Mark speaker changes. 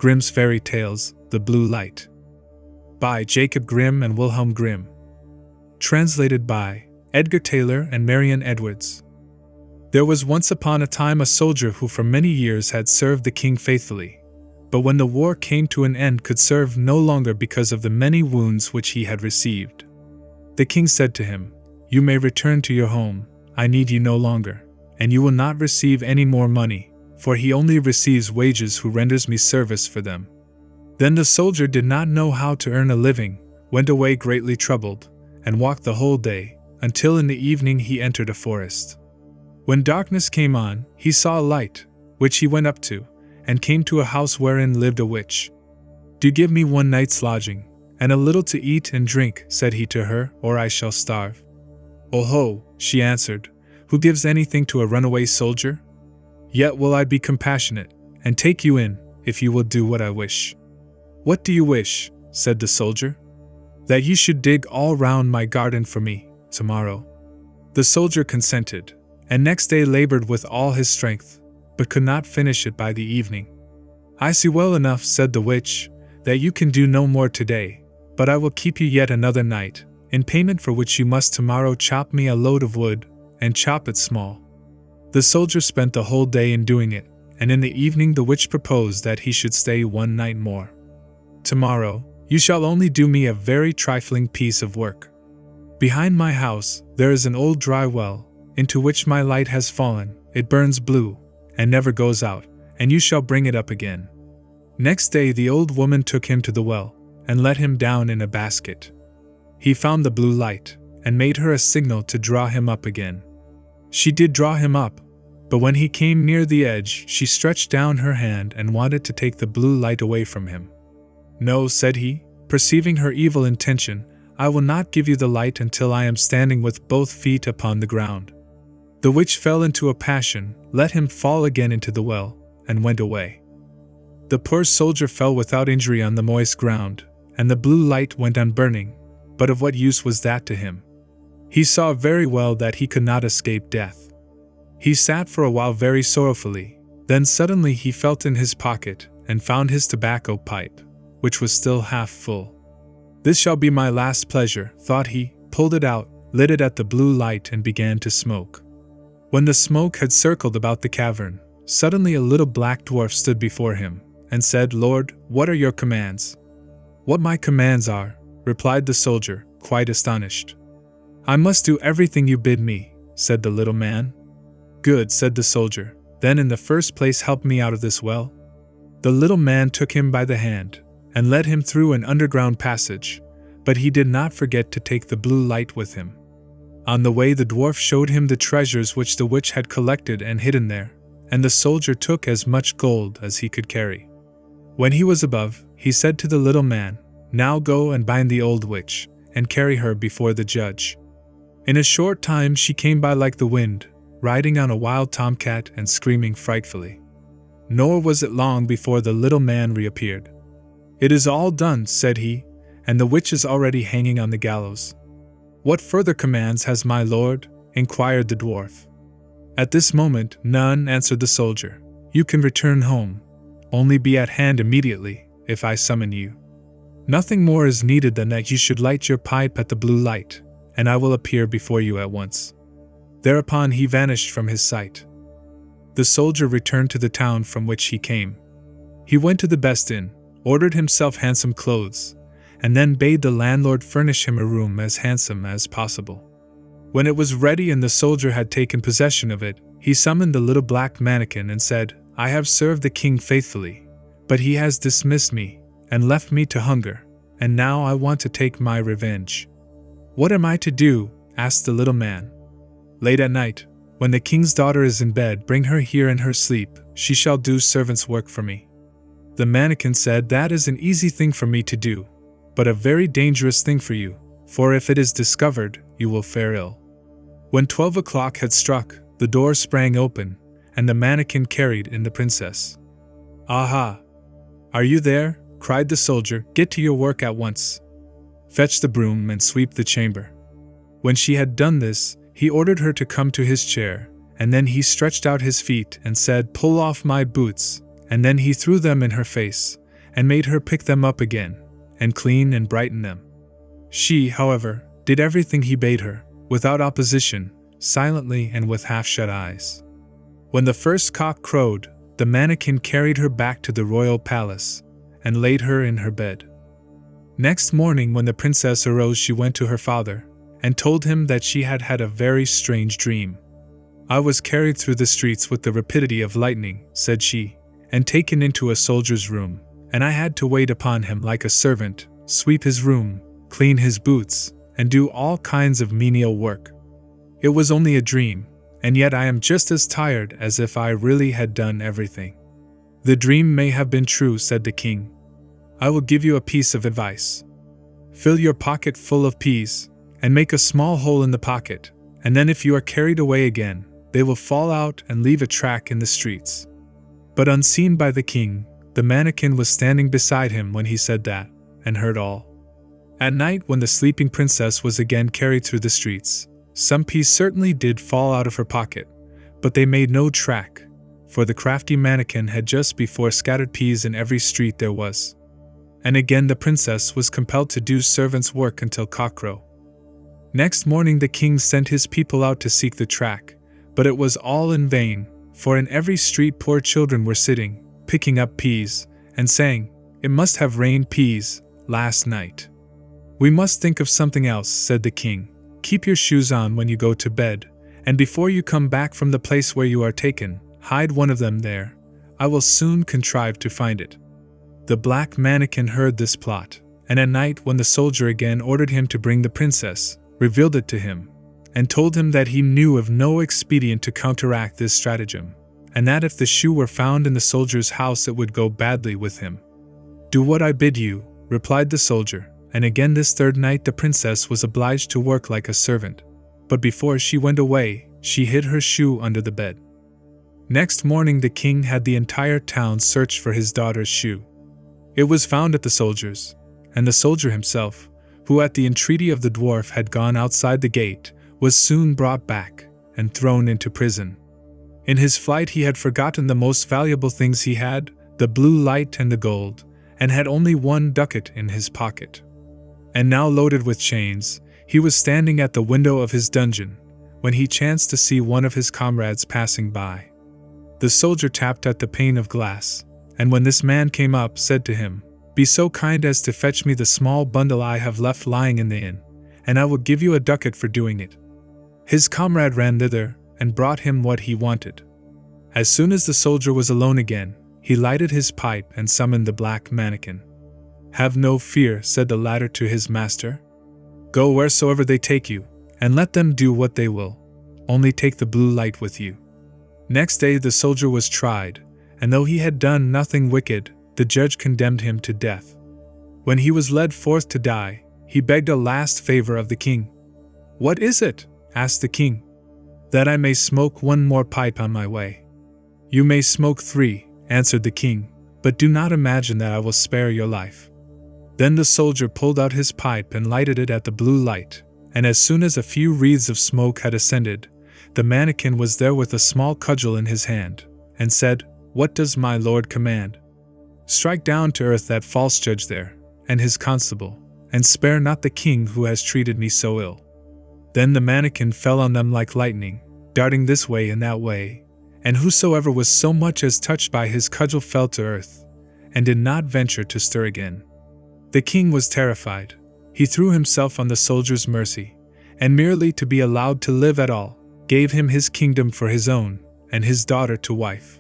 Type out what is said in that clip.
Speaker 1: Grimm's Fairy Tales, The Blue Light. By Jacob Grimm and Wilhelm Grimm. Translated by Edgar Taylor and Marian Edwards. There was once upon a time a soldier who for many years had served the king faithfully, but when the war came to an end could serve no longer because of the many wounds which he had received. The king said to him, "You may return to your home, I need you no longer, and you will not receive any more money, for he only receives wages who renders me service for them." Then the soldier did not know how to earn a living, went away greatly troubled, and walked the whole day, until in the evening he entered a forest. When darkness came on, he saw a light, which he went up to, and came to a house wherein lived a witch. "Do give me one night's lodging, and a little to eat and drink," said he to her, "or I shall starve." "Oh ho," she answered, "who gives anything to a runaway soldier? Yet will I be compassionate, and take you in, if you will do what I wish." "What do you wish?" said the soldier. "That you should dig all round my garden for me, tomorrow." The soldier consented, and next day labored with all his strength, but could not finish it by the evening. "I see well enough," said the witch, "that you can do no more today, but I will keep you yet another night, in payment for which you must tomorrow chop me a load of wood, and chop it small." The soldier spent the whole day in doing it, and in the evening the witch proposed that he should stay one night more. "Tomorrow, you shall only do me a very trifling piece of work. Behind my house, there is an old dry well, into which my light has fallen. It burns blue, and never goes out, and you shall bring it up again." Next day the old woman took him to the well, and let him down in a basket. He found the blue light, and made her a signal to draw him up again. She did draw him up, but when he came near the edge, she stretched down her hand and wanted to take the blue light away from him. "No," said he, perceiving her evil intention, "I will not give you the light until I am standing with both feet upon the ground." The witch fell into a passion, let him fall again into the well, and went away. The poor soldier fell without injury on the moist ground, and the blue light went on burning, but of what use was that to him? He saw very well that he could not escape death. He sat for a while very sorrowfully, then suddenly he felt in his pocket, and found his tobacco pipe, which was still half full. "This shall be my last pleasure," thought he, pulled it out, lit it at the blue light and began to smoke. When the smoke had circled about the cavern, suddenly a little black dwarf stood before him, and said, "Lord, what are your commands?" "What my commands are," replied the soldier, quite astonished. "I must do everything you bid me," said the little man. "Good," said the soldier, "then in the first place help me out of this well." The little man took him by the hand, and led him through an underground passage, but he did not forget to take the blue light with him. On the way the dwarf showed him the treasures which the witch had collected and hidden there, and the soldier took as much gold as he could carry. When he was above, he said to the little man, "Now go and bind the old witch, and carry her before the judge." In a short time she came by like the wind, riding on a wild tomcat and screaming frightfully. Nor was it long before the little man reappeared. "It is all done," said he, "and the witch is already hanging on the gallows." "What further commands has my lord?" inquired the dwarf. "At this moment, none," answered the soldier. "You can return home. Only be at hand immediately, if I summon you. Nothing more is needed than that you should light your pipe at the blue light, and I will appear before you at once." Thereupon he vanished from his sight. The soldier returned to the town from which he came. He went to the best inn, ordered himself handsome clothes, and then bade the landlord furnish him a room as handsome as possible. When it was ready and the soldier had taken possession of it, he summoned the little black mannikin and said, "I have served the king faithfully, but he has dismissed me and left me to hunger, and now I want to take my revenge." "What am I to do?" asked the little man. "Late at night, when the king's daughter is in bed, bring her here in her sleep. She shall do servant's work for me." The mannikin said, "That is an easy thing for me to do, but a very dangerous thing for you, for if it is discovered, you will fare ill." When 12 o'clock had struck, the door sprang open, and the mannikin carried in the princess. "Aha! Are you there?" cried the soldier. "Get to your work at once. Fetch the broom and sweep the chamber." When she had done this, he ordered her to come to his chair, and then he stretched out his feet and said, "Pull off my boots," and then he threw them in her face, and made her pick them up again, and clean and brighten them. She, however, did everything he bade her, without opposition, silently and with half-shut eyes. When the first cock crowed, the mannequin carried her back to the royal palace, and laid her in her bed. Next morning when the princess arose, she went to her father, and told him that she had had a very strange dream. "I was carried through the streets with the rapidity of lightning," said she, "and taken into a soldier's room, and I had to wait upon him like a servant, sweep his room, clean his boots, and do all kinds of menial work. It was only a dream, and yet I am just as tired as if I really had done everything." "The dream may have been true," said the king. "I will give you a piece of advice. Fill your pocket full of peas, and make a small hole in the pocket, and then if you are carried away again, they will fall out and leave a track in the streets." But unseen by the king, the mannequin was standing beside him when he said that, and heard all. At night, when the sleeping princess was again carried through the streets, some peas certainly did fall out of her pocket, but they made no track, for the crafty mannequin had just before scattered peas in every street there was. And again the princess was compelled to do servant's work until cockcrow. Next morning the king sent his people out to seek the track, but it was all in vain, for in every street poor children were sitting, picking up peas, and saying, "It must have rained peas last night." "We must think of something else," said the king. "Keep your shoes on when you go to bed, and before you come back from the place where you are taken, hide one of them there. I will soon contrive to find it." The black mannequin heard this plot, and at night when the soldier again ordered him to bring the princess, revealed it to him, and told him that he knew of no expedient to counteract this stratagem, and that if the shoe were found in the soldier's house it would go badly with him. "Do what I bid you," replied the soldier, and again this third night the princess was obliged to work like a servant, but before she went away, she hid her shoe under the bed. Next morning the king had the entire town search for his daughter's shoe. It was found at the soldier's, and the soldier himself, who at the entreaty of the dwarf had gone outside the gate, was soon brought back and thrown into prison. In his flight he had forgotten the most valuable things he had, the blue light and the gold, and had only 1 ducat in his pocket. And now loaded with chains, he was standing at the window of his dungeon, when he chanced to see one of his comrades passing by. The soldier tapped at the pane of glass, and when this man came up, said to him, "Be so kind as to fetch me the small bundle I have left lying in the inn, and I will give you a ducat for doing it." His comrade ran thither, and brought him what he wanted. As soon as the soldier was alone again, he lighted his pipe and summoned the black mannequin. "Have no fear," said the latter to his master. "Go wheresoever they take you, and let them do what they will. Only take the blue light with you." Next day the soldier was tried, and though he had done nothing wicked, the judge condemned him to death. When he was led forth to die, he begged a last favor of the king. "What is it?" asked the king. "That I may smoke 1 more pipe on my way." "You may smoke 3, answered the king, "but do not imagine that I will spare your life." Then the soldier pulled out his pipe and lighted it at the blue light, and as soon as a few wreaths of smoke had ascended, the mannequin was there with a small cudgel in his hand, and said, "What does my lord command?" "Strike down to earth that false judge there, and his constable, and spare not the king who has treated me so ill." Then the mannequin fell on them like lightning, darting this way and that way, and whosoever was so much as touched by his cudgel fell to earth, and did not venture to stir again. The king was terrified. He threw himself on the soldier's mercy, and merely to be allowed to live at all, gave him his kingdom for his own, and his daughter to wife.